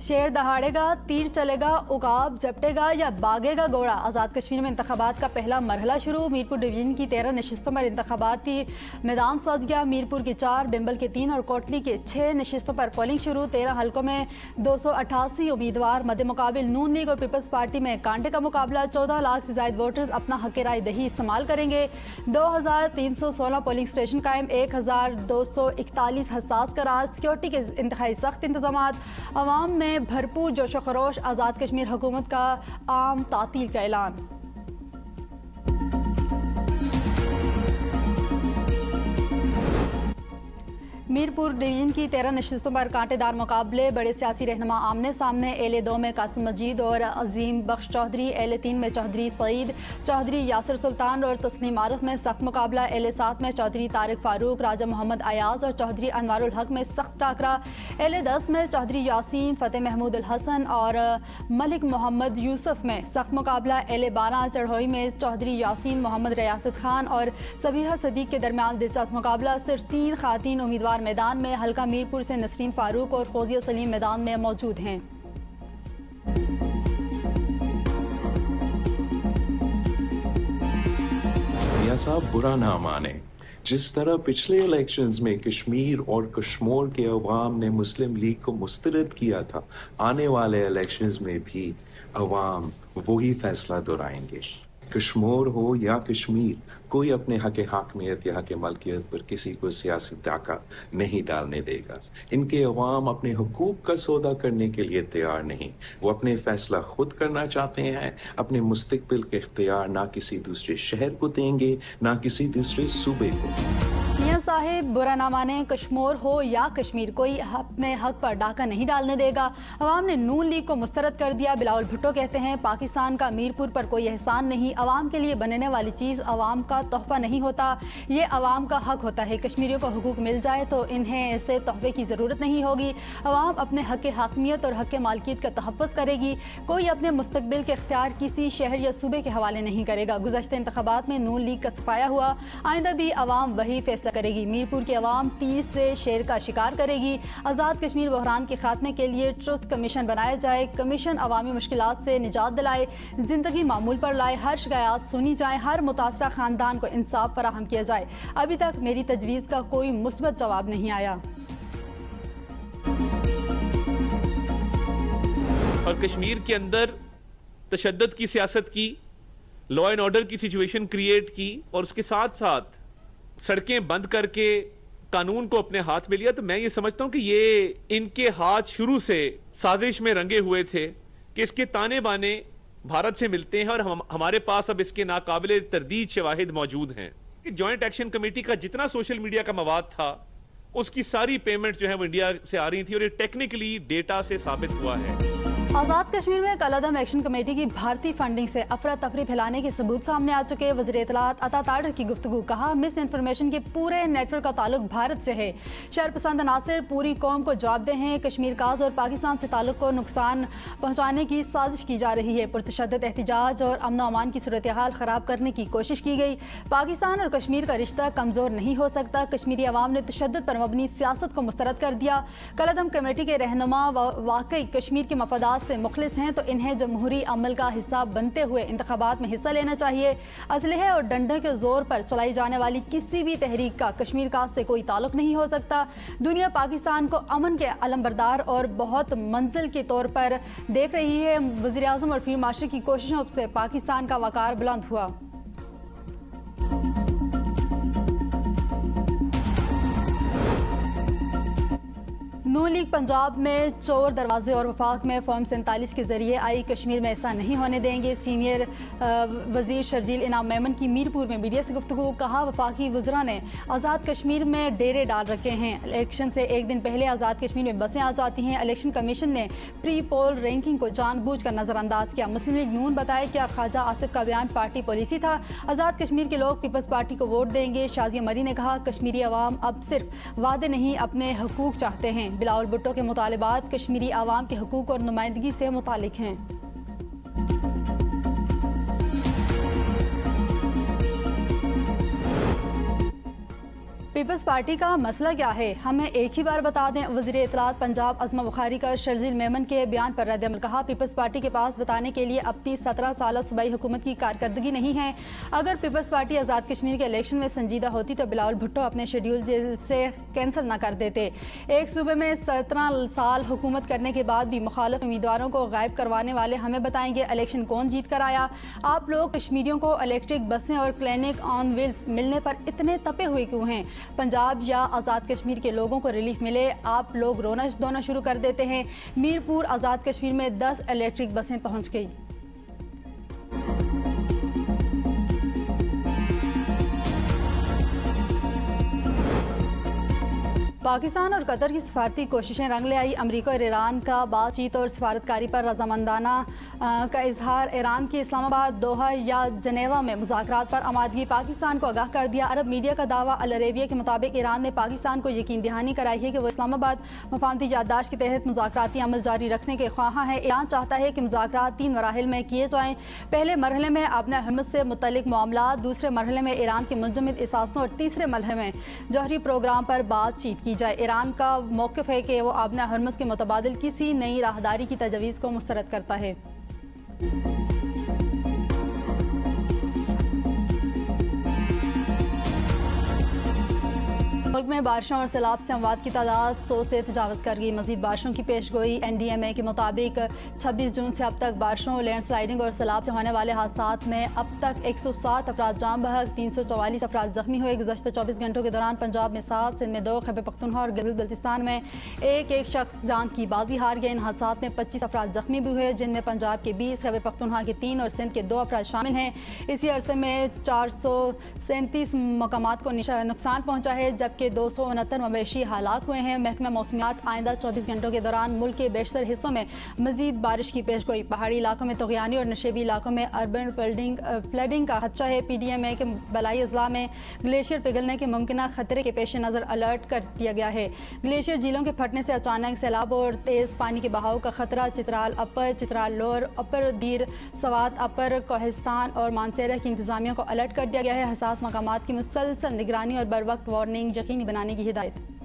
शेर दहाड़ेगा, तीर चलेगा, उकाब झपटेगा या भागेगा घोड़ा। आज़ाद कश्मीर में इंतखाबात का पहला मरहला शुरू। मीरपुर डिवीजन की 13 नशिस्तों पर इंतखाबाती मैदान सज गया। मीरपुर की 4, बिम्बल के 3 और कोटली के 6 नशिस्तों पर पोलिंग शुरू। 13 हलकों में 288 उम्मीदवार। मध्य मुकाबिल नून लीग और पीपल्स पार्टी में कांटे का मुकाबला। 14 लाख से ज्यादा वोटर्स अपना हक राय दही इस्तेमाल करेंगे। 2316 पोलिंग स्टेशन कायम। 1241 हसास करार। सिक्योरिटी के इंतहाई सख्त इंतजामात। अवाम में भरपूर जोशो खरोश। आज़ाद कश्मीर हुकूमत का आम तातील का ऐलान। मीरपुर डिवीजन की 13 नशिस्तों पर कांटेदार मुकाबले। बड़े सियासी रहनुमा आमने सामने। एले 2 में कासिम मजीद और अजीम बख्श चौधरी। एले 3 में चौधरी सईद, चौधरी यासिर सुल्तान और तस्नीम आरिफ में सख्त मुकाबला। एले 7 में चौधरी तारिक फारूक, राजा मोहम्मद अयाज और चौधरी अनवारुल हक में सख्त टाकरा। एले 10 में चौधरी यासीन, फतेह महमूद अल हसन और मलिक मोहम्मद यूसुफ में सख्त मुकाबला। एले 12 चढ़ोई में चौधरी यासीन, मोहम्मद रियासत खान और सबीहा सदीक के दरमियान दिलचस्प मुकाबला। सिर्फ 3 खातीन उम्मीदवार मैदान में। हल्का मीरपुर से नसरीन फारूक और फौजिया सलीम मैदान में मौजूद हैं। मियां साहब बुरा ना माने, जिस तरह पिछले इलेक्शंस में कश्मीर और कश्मीर के अवाम ने मुस्लिम लीग को मुस्तरद किया था, आने वाले इलेक्शंस में भी अवाम वही फैसला दोहराएंगे। कश्मीर हो या कश्मीर, कोई अपने हक हाकमियत या हक मलकियत पर किसी को सियासी डाका नहीं डालने देगा। इनके अवाम अपने हुकूक का सौदा करने के लिए तैयार नहीं। वो अपने फैसला खुद करना चाहते हैं। अपने मुस्तकबिल के इख्तियार ना किसी दूसरे शहर को देंगे, ना किसी दूसरे सूबे को। मियां साहिब बुरा ना माने, कश्मीर हो या कश्मीर, कोई अपने हक पर डाका नहीं डालने देगा। अवाम ने नून लीग को मुस्तरद कर दिया। बिलावल भुट्टो कहते हैं पाकिस्तान का मीरपुर पर कोई एहसान नहीं। अवाम के लिए बनने वाली चीज़ अवाम का तोहफा नहीं होता, ये अवाम का हक होता है। कश्मीरियों को हुकूक मिल जाए तो इन्हें ऐसे तोहफे की ज़रूरत नहीं होगी। अवाम अपने हक हाकमियत और हक मालकियत का तहफ़्फ़ुज़ करेगी। कोई अपने मुस्तकबिल के इख्तियार किसी शहर या सूबे के हवाले नहीं करेगा। गुज़श्ता इंतखाबात में नून लीग का सफाया हुआ, आइंदा भी अवाम वही फैसला करेगी। मीरपुर की अवाम तीर से शेर का शिकार करेगी। आज़ाद कश्मीर बहरान के खात्मे के लिए ट्रुथ कमीशन बनाया जाए। कमीशन अवामी मुश्किलात से निजात दिलाए, जिंदगी मामूल पर लाए, हर शिकायत सुनी जाए, हर मुतासरा खानदान को इंसाफ फराहम किया जाए। अभी तक मेरी तजवीज़ का कोई मुस्बत जवाब नहीं आया। और कश्मीर के अंदर तशद्दुद की सियासत की, लॉ एंड ऑर्डर की सिचुएशन क्रिएट की और उसके साथ साथ सड़कें बंद करके कानून को अपने हाथ में लिया। तो मैं ये समझता हूं कि ये इनके हाथ शुरू से साजिश में रंगे हुए थे कि इसके ताने बाने भारत से मिलते हैं और हमारे पास अब इसके नाकाबिले तरदीद शवाहिद मौजूद हैं। जॉइंट एक्शन कमेटी का जितना सोशल मीडिया का मवाद था, उसकी सारी पेमेंट्स जो है वो इंडिया से आ रही थी और ये टेक्निकली डेटा से साबित हुआ है। आज़ाद कश्मीर में कलअदम एक्शन कमेटी की भारतीय फंडिंग से अफरा तफरी फैलाने के सबूत सामने आ चुके। वज़ीर इत्तलात अता ताडर की गुफ्तगू, कहा मिस इन्फॉर्मेशन के पूरे नेटवर्क का ताल्लुक भारत से है। शरपसंद अनासिर पूरी कौम को जवाबदेह हैं। कश्मीर काज और पाकिस्तान से ताल्लुक को नुकसान पहुँचाने की साजिश की जा रही है। पुरतशद्दद एहतजाज और अमन अमान की सूरत हाल ख़राब करने की कोशिश की गई। पाकिस्तान और कश्मीर का रिश्ता कमज़ोर नहीं हो सकता। कश्मीरी अवाम ने तशद्दुद पर मबनी सियासत को मुस्तरद कर दिया। कलअदम कमेटी के रहनुमा वाकई कश्मीर के मफादात से मुखलिस हैं तो इन्हें जमहूरी अमल का हिस्सा बनते हुए इंतखाबात में हिस्सा लेना चाहिए। असलहे और डंडे के जोर पर चलाई जाने वाली किसी भी तहरीक का कश्मीर का से कोई ताल्लुक नहीं हो सकता। दुनिया पाकिस्तान को अमन के अलमबरदार और बहुत मंजिल के तौर पर देख रही है। वज़ीर आज़म और फील्ड मार्शल की कोशिशों से पाकिस्तान का वकार बुलंद हुआ। नून लीग पंजाब में चोर दरवाजे और वफाक में फॉर्म 47 के जरिए आई। कश्मीर में ऐसा नहीं होने देंगे। सीनियर वजीर शर्जील इनाम मेमन की मीरपुर में मीडिया से गुफ्तगू, कहा वफाकी वज़रा ने आज़ाद कश्मीर में डेरे डाल रखे हैं। इलेक्शन से एक दिन पहले आज़ाद कश्मीर में बसें आ जाती हैं। इलेक्शन कमीशन ने प्री पोल रैंकिंग को जानबूझकर नज़रअंदाज किया। मुस्लिम लीग नून बताया कि ख्वाजा आसिफ का बयान पार्टी पॉलिसी था। आज़ाद कश्मीर के लोग पीपल्स पार्टी को वोट देंगे। शाजिया मरी ने कहा कश्मीरी अवाम अब सिर्फ वादे नहीं अपने हकूक चाहते हैं। बिलावल भुट्टो के मुतालिबात कश्मीरी आवाम के हकूक और नुमाइंदगी से मुतालिक हैं। پیپلز پارٹی کا مسئلہ کیا ہے؟ ہمیں ایک ہی بار بتا دیں۔ وزیر اطلاعات پنجاب عظمہ بخاری کا شرجیل میمن کے بیان پر رد عمل، کہا پیپلز پارٹی کے پاس بتانے کے لیے اپنی 17 سالہ صوبائی حکومت کی کارکردگی نہیں ہے۔ اگر پیپلز پارٹی آزاد کشمیر کے الیکشن میں سنجیدہ ہوتی تو بلاول بھٹو اپنے شیڈیول سے کینسل نہ کر دیتے۔ ایک صوبے میں 17 سال حکومت کرنے کے بعد بھی مخالف امیدواروں کو غائب کروانے والے ہمیں بتائیں گے الیکشن کون جیت کر آیا؟ آپ لوگ کشمیریوں کو الیکٹرک بسیں اور کلینک آن ویلز ملنے پر اتنے تپے ہوئے کیوں ہیں؟ پنجاب یا آزاد کشمیر کے لوگوں کو ریلیف ملے، آپ لوگ رونا دھونا شروع کر دیتے ہیں۔ میرپور آزاد کشمیر میں 10 الیکٹرک بسیں پہنچ گئی۔ پاکستان اور قطر کی سفارتی کوششیں رنگ لے آئی۔ امریکہ اور ایران کا بات چیت اور سفارتکاری پر رضامندانہ کا اظہار۔ ایران کی اسلام آباد، دوحہ یا جنیوا میں مذاکرات پر آمادگی۔ پاکستان کو آگاہ کر دیا۔ عرب میڈیا کا دعویٰ العربیہ کے مطابق ایران نے پاکستان کو یقین دہانی کرائی ہے کہ وہ اسلام آباد مفاہمتی یادداشت کے تحت مذاکراتی عمل جاری رکھنے کے خواہاں ہے۔ ایران چاہتا ہے کہ مذاکرات 3 مراحل میں کیے جائیں۔ پہلے مرحلے میں ابن حرمز سے متعلق معاملات، دوسرے مرحلے میں ایران کے منجمد اثاثوں اور تیسرے مرحلے میں جوہری پروگرام پر بات چیت کی جائے۔ ایران کا موقف ہے کہ وہ ابن حرمز کے متبادل کسی نئی راہداری کی تجویز کو مسترد کرتا ہے۔ ملک میں بارشوں اور سیلاب سے اموات کی تعداد 100 سے تجاوز کر گئی۔ مزید بارشوں کی پیش گوئی۔ NDMA کے مطابق 26 جون سے اب تک بارشوں، لینڈ سلائیڈنگ اور سیلاب سے ہونے والے حادثات میں اب تک 107 افراد جاں بحق، 344 افراد زخمی ہوئے۔ گزشتہ 24 گھنٹوں کے دوران پنجاب میں 7، سندھ میں 2، خیبر پختونخوا اور گلگت بلتستان میں ایک شخص جان کی بازی ہار گئے۔ ان حادثات میں 25 افراد زخمی بھی ہوئے، جن میں پنجاب کے 20، خیبر پختونخوا کے 3 اور سندھ کے 2 افراد شامل ہیں۔ اسی عرصے میں 437 مقامات کو نقصان پہنچا ہے، جبکہ 269 مویشی ہلاک ہوئے ہیں۔ محکمہ موسمیات آئندہ 24 گھنٹوں کے دوران ملک کے بیشتر حصوں میں مزید بارش کی پیش گوئی۔ پہاڑی علاقوں میں طغیانی اور نشیبی علاقوں میں اربن فلڈنگ کا خدشہ ہے۔ PDMA کے بلائی اضلاع میں گلیشیئر پگھلنے کے ممکنہ خطرے کے پیش نظر الرٹ کر دیا گیا ہے۔ گلیشیئر جھیلوں کے پھٹنے سے اچانک سیلاب اور تیز پانی کے بہاؤ کا خطرہ۔ چترال اپر، چترال لوئر، اپر دیر، سوات اپر، کوہستان اور مانسیرہ کی انتظامیہ کو الرٹ کر دیا گیا ہے۔ حساس مقامات کی مسلسل نگرانی اور بروقت وارننگ یقینی بنانے کی ہدایت۔